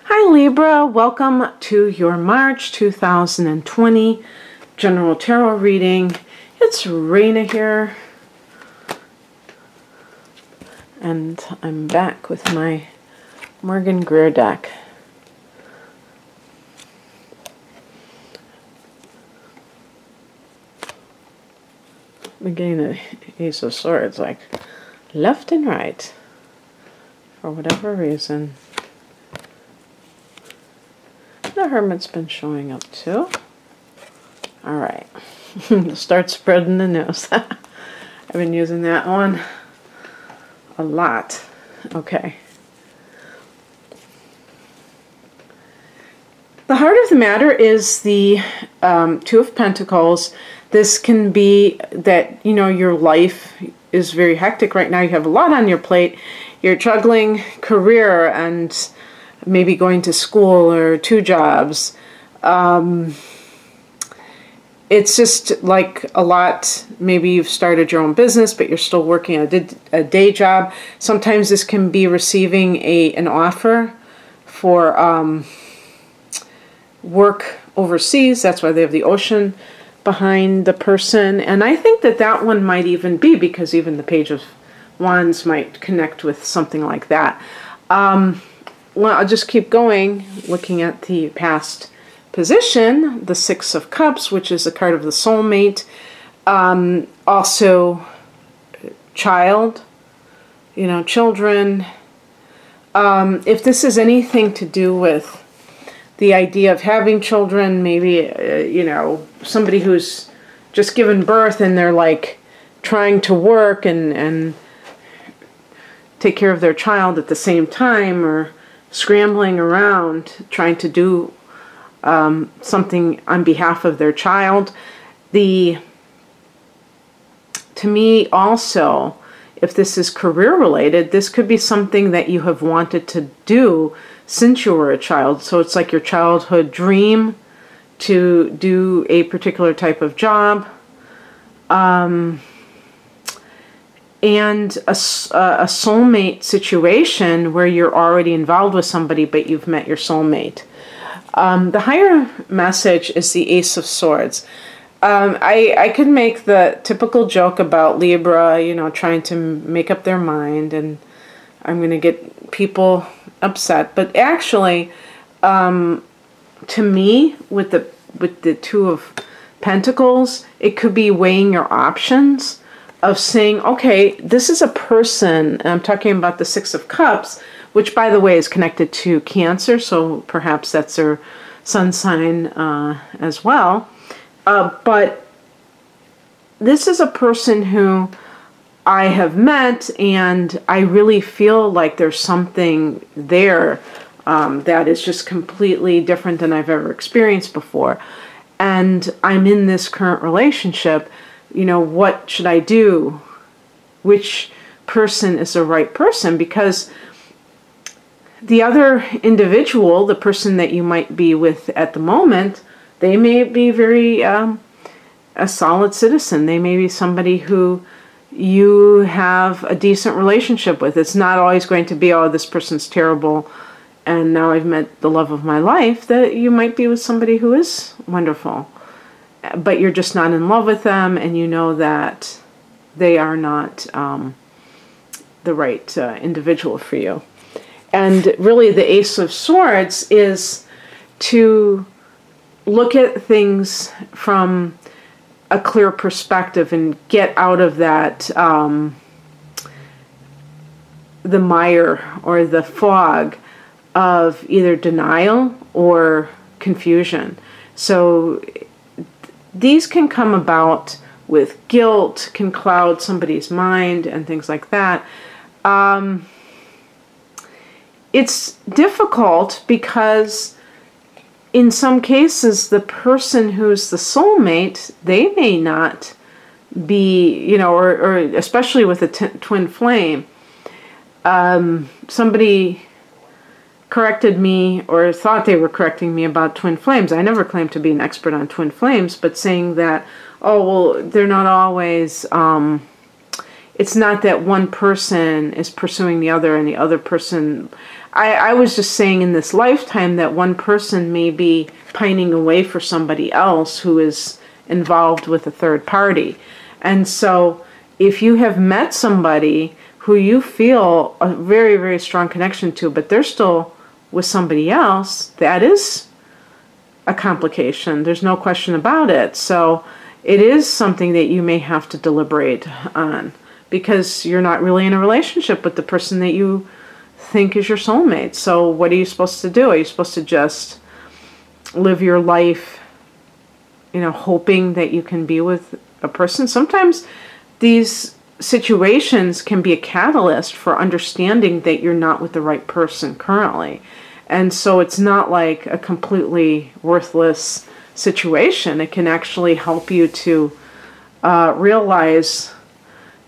Hi Libra, welcome to your March 2020 General Tarot reading. It's Raina here, and I'm back with my Morgan Greer deck. I'm getting the Ace of Swords like left and right for whatever reason. The Hermit's been showing up too. All right, start spreading the news. I've been using that one a lot. Okay. The heart of the matter is the Two of Pentacles. This can be that, your life is very hectic right now. You have a lot on your plate. You're juggling career and maybe going to school or 2 jobs. It's just like a lot. Maybe you've started your own business, but you're still working a day job. Sometimes this can be receiving an offer for work overseas. That's why they have the ocean behind the person. And I think that that one might even be, because even the Page of Wands might connect with something like that. Well, I'll just keep going, looking at the past position, the Six of Cups, which is a card of the soulmate. Also, child, children. If this is anything to do with the idea of having children, maybe, somebody who's just given birth and they're like trying to work and take care of their child at the same time, or scrambling around trying to do something on behalf of their child. To me also, if this is career related, this could be something that you have wanted to do since you were a child. So it's like your childhood dream to do a particular type of job. And a soulmate situation where you're already involved with somebody, but you've met your soulmate. The higher message is the Ace of Swords. I could make the typical joke about Libra, trying to make up their mind, and I'm going to get people upset. But actually, to me, with the Two of Pentacles, it could be weighing your options of saying, okay, this is a person, and I'm talking about the Six of Cups, which, by the way, is connected to Cancer, so perhaps that's their sun sign as well. But this is a person who I have met, and I really feel like there's something there that is just completely different than I've ever experienced before. And I'm in this current relationship. What should I do? Which person is the right person? Because the other individual, the person that you might be with at the moment, they may be very a solid citizen. They may be somebody who you have a decent relationship with. It's not always going to be, oh, this person's terrible, and now I've met the love of my life. That you might be with somebody who is wonderful, but you're just not in love with them, and you know that they are not the right individual for you. And really, the Ace of Swords is to look at things from a clear perspective and get out of that, the mire or the fog of either denial or confusion. So these can come about with guilt, can cloud somebody's mind and things like that. It's difficult because in some cases, the person who's the soulmate, they may not be, or especially with a twin flame. Somebody corrected me or thought they were correcting me about twin flames. I never claimed to be an expert on twin flames, but saying that, oh, well, they're not always, it's not that one person is pursuing the other and the other person. I was just saying in this lifetime that one person may be pining away for somebody else who is involved with a third party. And so if you have met somebody who you feel a very, very strong connection to, but they're still with somebody else, that is a complication. There's no question about it. So it is something that you may have to deliberate on, because you're not really in a relationship with the person that you think is your soulmate. So what are you supposed to do? Are you supposed to just live your life, hoping that you can be with a person? Sometimes these situations can be a catalyst for understanding that you're not with the right person currently. And so it's not like a completely worthless situation. It can actually help you to realize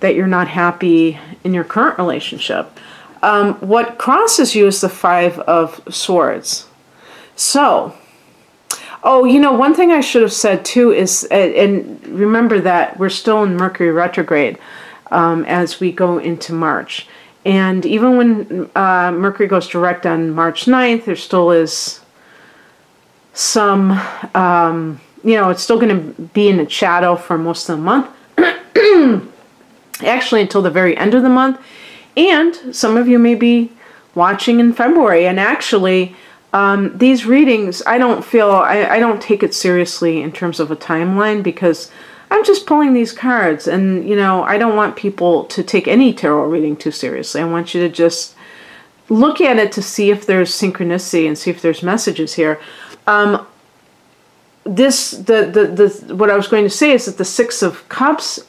that you're not happy in your current relationship. What crosses you is the Five of Swords. So, one thing I should have said too is, and remember that we're still in Mercury retrograde as we go into March. And even when Mercury goes direct on March 9th, there still is some, it's still going to be in a shadow for most of the month. Actually, until the very end of the month. And some of you may be watching in February. And actually, these readings, I don't take it seriously in terms of a timeline, because I'm just pulling these cards. And, I don't want people to take any tarot reading too seriously. I want you to just look at it to see if there's synchronicity and see if there's messages here. What I was going to say is that the Six of Cups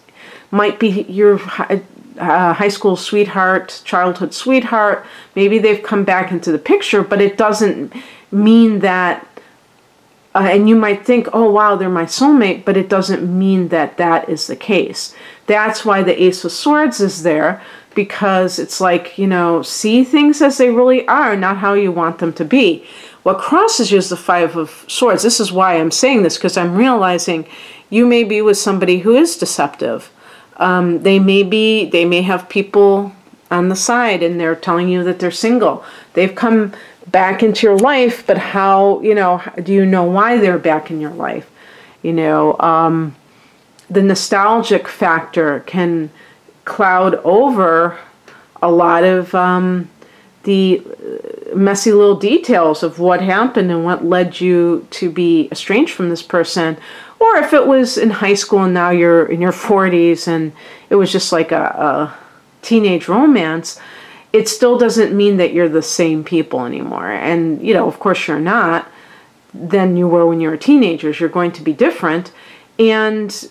might be your high school sweetheart, childhood sweetheart. Maybe they've come back into the picture, but it doesn't mean that, and you might think, oh wow, they're my soulmate, but it doesn't mean that that is the case. That's why the Ace of Swords is there, because it's like, see things as they really are, not how you want them to be. What crosses you is the Five of Swords. This is why I'm saying this, because I'm realizing you may be with somebody who is deceptive. They may have people on the side and they're telling you that they're single. They've come back into your life, but how, do you know why they're back in your life? The nostalgic factor can cloud over a lot of the messy little details of what happened and what led you to be estranged from this person. Or if it was in high school and now you're in your 40s and it was just like a teenage romance, it still doesn't mean that you're the same people anymore. And, of course you're not than you were when you were teenagers. You're going to be different. And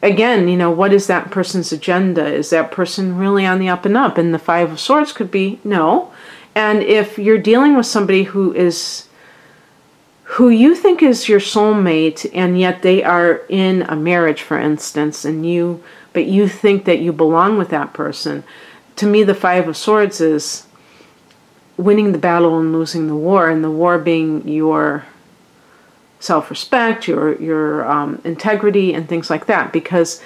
again, what is that person's agenda? Is that person really on the up and up? And the Five of Swords could be no. And if you're dealing with somebody who you think is your soulmate, and yet they are in a marriage, for instance, but you think that you belong with that person, to me the Five of Swords is winning the battle and losing the war, and the war being your self-respect, your integrity, and things like that. Because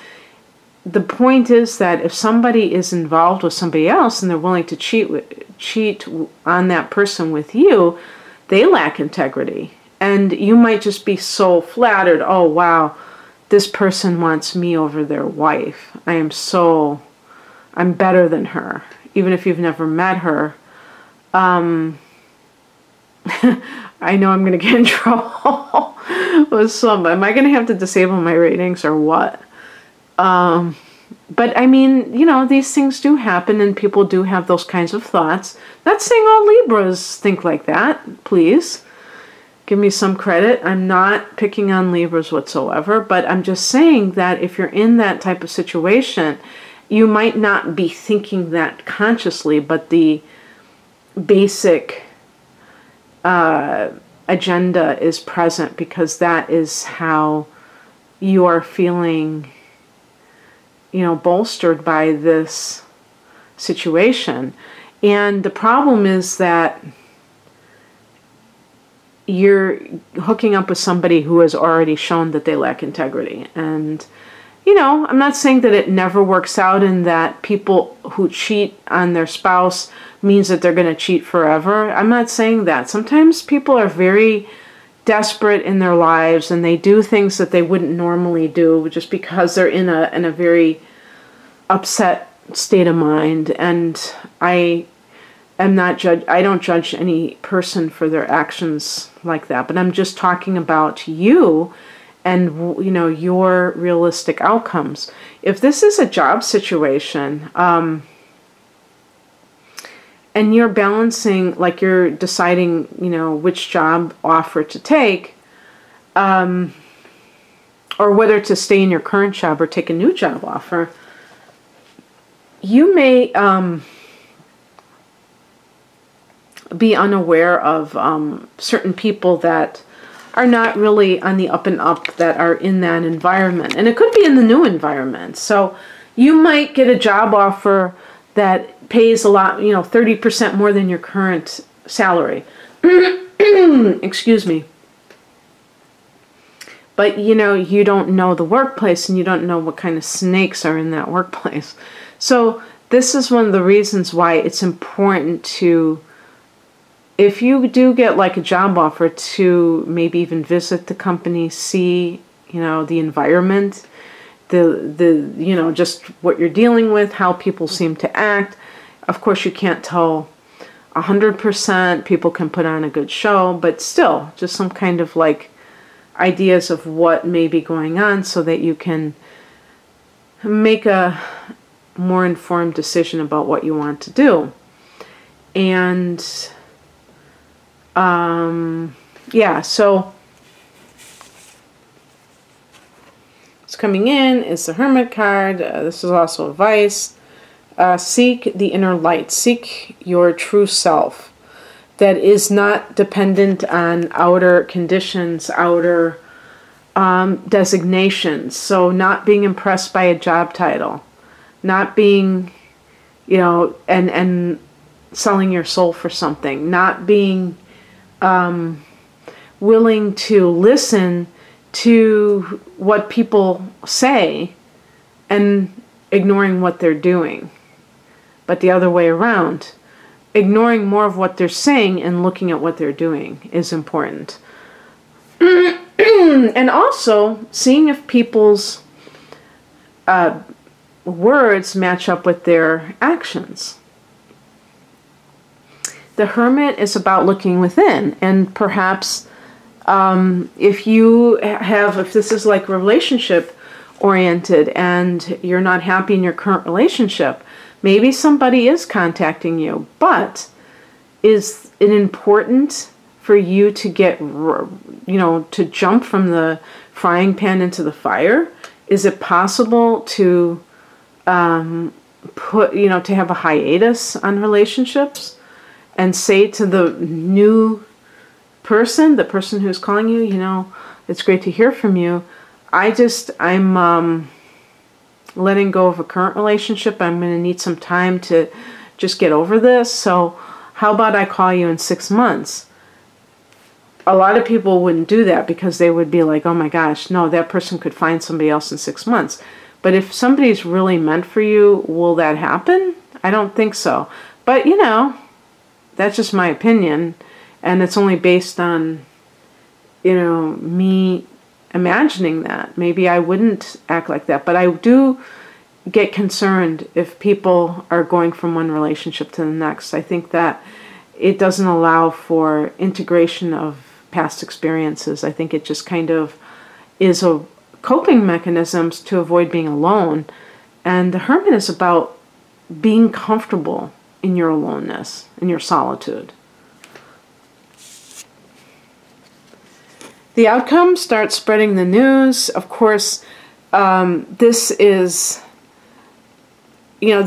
the point is that if somebody is involved with somebody else and they're willing to cheat on that person with you, they lack integrity. And you might just be so flattered, oh wow, this person wants me over their wife. I'm better than her, even if you've never met her. I know I'm going to get in trouble with some. Am I going to have to disable my ratings or what? But I mean, these things do happen and people do have those kinds of thoughts. Not saying all Libras think like that, please. Give me some credit. I'm not picking on Libras whatsoever, but I'm just saying that if you're in that type of situation, you might not be thinking that consciously, but the basic agenda is present, because that is how you are feeling, bolstered by this situation. And the problem is that you're hooking up with somebody who has already shown that they lack integrity. And, I'm not saying that it never works out and that people who cheat on their spouse means that they're going to cheat forever. I'm not saying that. Sometimes people are very desperate in their lives and they do things that they wouldn't normally do just because they're in a very upset state of mind. And I don't judge any person for their actions like that, but I'm just talking about you and, you know, your realistic outcomes. If this is a job situation, and you're balancing, like you're deciding, you know, which job offer to take, or whether to stay in your current job or take a new job offer, you may be unaware of certain people that are not really on the up and up, that are in that environment. And it could be in the new environment. So you might get a job offer that pays a lot, you know, 30% more than your current salary. Excuse me. But, you know, you don't know the workplace and you don't know what kind of snakes are in that workplace. So this is one of the reasons why it's important to, if you do get like a job offer, to maybe even visit the company, see, you know, the environment, the you know, just what you're dealing with, how people seem to act. Of course, you can't tell 100%. People can put on a good show, but still, just some kind of like ideas of what may be going on so that you can make a more informed decision about what you want to do. And yeah, so what's coming in is the Hermit card. This is also advice. Seek the inner light. Seek your true self that is not dependent on outer conditions, outer designations. So not being impressed by a job title, not being, you know, and selling your soul for something, not being willing to listen to what people say and ignoring what they're doing. But the other way around, ignoring more of what they're saying and looking at what they're doing is important. And also seeing if people's words match up with their actions. The Hermit is about looking within, and perhaps if this is like relationship oriented and you're not happy in your current relationship, maybe somebody is contacting you, but is it important for you to get, you know, to jump from the frying pan into the fire? Is it possible to to have a hiatus on relationships and say to the new person, the person who's calling you, you know, it's great to hear from you. I'm letting go of a current relationship. I'm going to need some time to just get over this. So how about I call you in 6 months? A lot of people wouldn't do that because they would be like, oh my gosh, no, that person could find somebody else in 6 months. But if somebody's really meant for you, will that happen? I don't think so. But, you know, that's just my opinion. And it's only based on, you know, me imagining that. Maybe I wouldn't act like that. But I do get concerned if people are going from one relationship to the next. I think that it doesn't allow for integration of past experiences. I think it just kind of is a coping mechanisms to avoid being alone. And the Hermit is about being comfortable in your aloneness, in your solitude. The outcome, start spreading the news. Of course, this is, you know,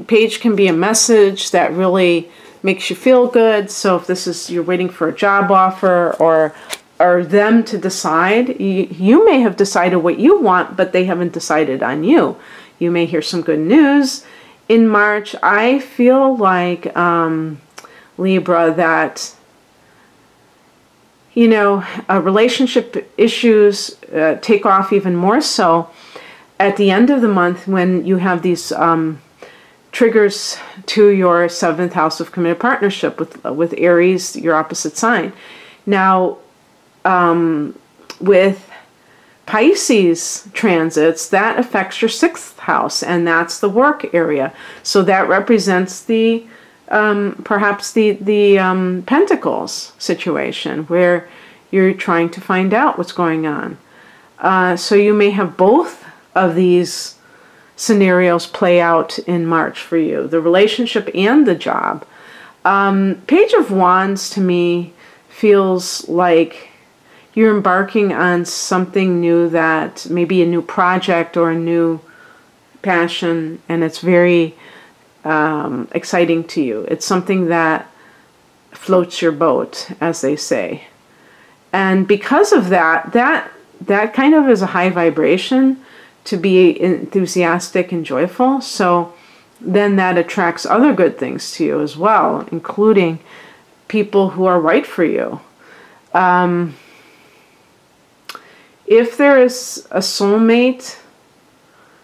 page can be a message that really makes you feel good. So if this is, you're waiting for a job offer or them to decide, you may have decided what you want, but they haven't decided on you. You may hear some good news in March. I feel like, Libra, that, you know, relationship issues take off even more so at the end of the month when you have these triggers to your 7th house of committed partnership with Aries, your opposite sign. Now, with Pisces transits, that affects your 6th house, and that's the work area. So that represents the perhaps the Pentacles situation, where you're trying to find out what's going on. So you may have both of these scenarios play out in March for you, the relationship and the job. Page of Wands to me feels like you're embarking on something new, that maybe a new project or a new passion, and it's very exciting to you. It's something that floats your boat, as they say. And because of that kind of is a high vibration, to be enthusiastic and joyful. So then that attracts other good things to you as well, including people who are right for you. If there is a soulmate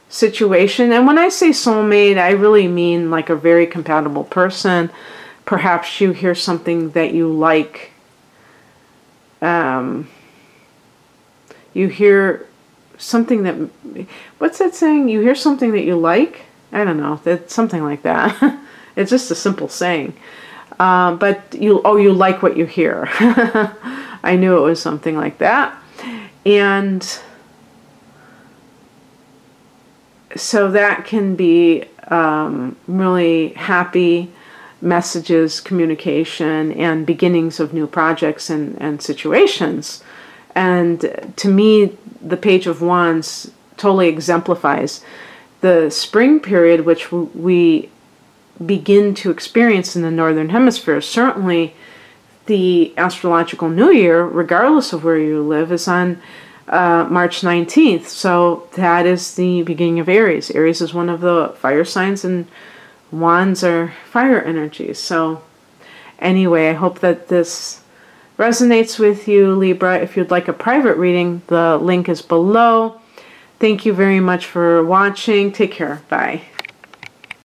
situation, and when I say soulmate, I really mean like a very compatible person. Perhaps you hear something that you like. You hear something that, what's that saying? You hear something that you like? I don't know. That's something like that. It's just a simple saying. But you like what you hear. I knew it was something like that. And so that can be really happy messages, communication, and beginnings of new projects and situations. And to me, the Page of Wands totally exemplifies the spring period, which we begin to experience in the Northern Hemisphere. Certainly, the astrological new year, regardless of where you live, is on March 19th. So that is the beginning of Aries. Aries is one of the fire signs, and Wands are fire energies. So anyway, I hope that this resonates with you, Libra. If you'd like a private reading, the link is below. Thank you very much for watching. Take care. Bye.